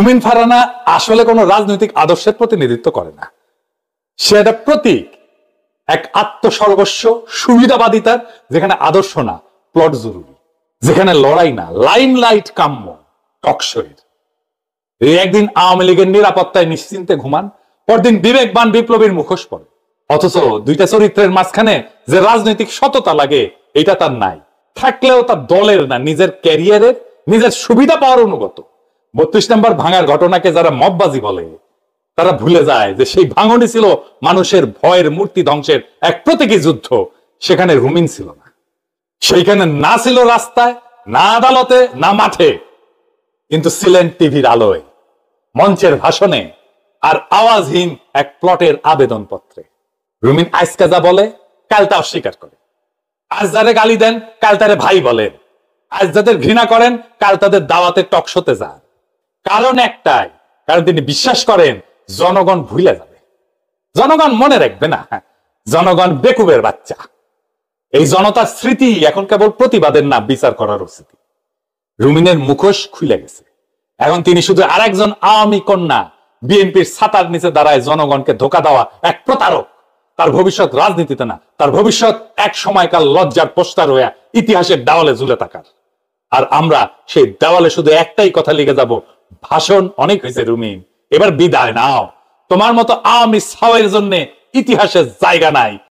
রুমিন ফারহানা আসলে কোনো রাজনৈতিক আদর্শের প্রতিনিধিত্ব করে না। সে একটা প্রতীক, এক আত্মসর্বস্ব সুবিধাবাদিতার, যেখানে আদর্শ না প্লট জরুরি, যেখানে লড়াই না লাইম লাইট কাম্য টকশোয়ের। একদিন আওয়ামী লীগের নিরাপত্তায় নিশ্চিন্তে ঘুমান, পরদিন বিবেকবান বিপ্লবীর মুখোশ পড়ে। অথচ দুইটা চরিত্রের মাঝখানে যে রাজনৈতিক সততা লাগে এটা তার নাই, থাকলেও তার দলের না, নিজের ক্যারিয়ারের, নিজের সুবিধা পাওয়ার অনুগত। ৩২ নম্বর ভাঙার ঘটনাকে যারা মববাজি বলে তারা ভুলে যায় যে সেই ভাঙনই ছিল মানুষের ভয়ের মূর্তি ধ্বংসের এক প্রতীকী যুদ্ধ। সেখানে রুমিন ছিল না, সেইখানে না ছিল রাস্তায়, না আদালতে, না মাঠে, কিন্তু ছিলেন টিভির আলোয়, মঞ্চের ভাষণে, আর আওয়াজহীন এক প্লটের আবেদন পত্রে। রুমিন আজকে যা বলে কাল তা অস্বীকার করে, আজ যারে গালি দেন কাল তারে ভাই বলেন, আজ যাদের ঘৃণা করেন কাল তাদের দাওয়াতে টকশোতে যান। কারণ একটাই, কারণ তিনি বিশ্বাস করেন জনগণ ভুলে যাবে, জনগণ মনে রাখবে না, জনগণ বেকুবের বাচ্চা। এই জনতার স্মৃতি এখন কেবল প্রতিবাদের না, বিচার করার স্মৃতি। রুমিনের মুখোশ খুলে গেছে, এখন তিনি শুধু আরেকজন আওয়ামী কন্যা, বিএনপির ছাতার নিচে দাঁড়ায় জনগণকে ধোকা দেওয়া এক প্রতারক। তার ভবিষ্যৎ রাজনীতিতে না, তার ভবিষ্যৎ এক সময়কাল লজ্জার পোস্টার হয়ে ইতিহাসের দেওয়ালে ঝুলে থাকার। আর আমরা সেই দেওয়ালে শুধু একটাই কথা লিখে যাব, ভাষণ অনেক হয়েছে রুমিন, এবার বিদায় নাও, তোমার মতো আওয়ামী ছাওয়ের জন্য ইতিহাসের জায়গা নাই।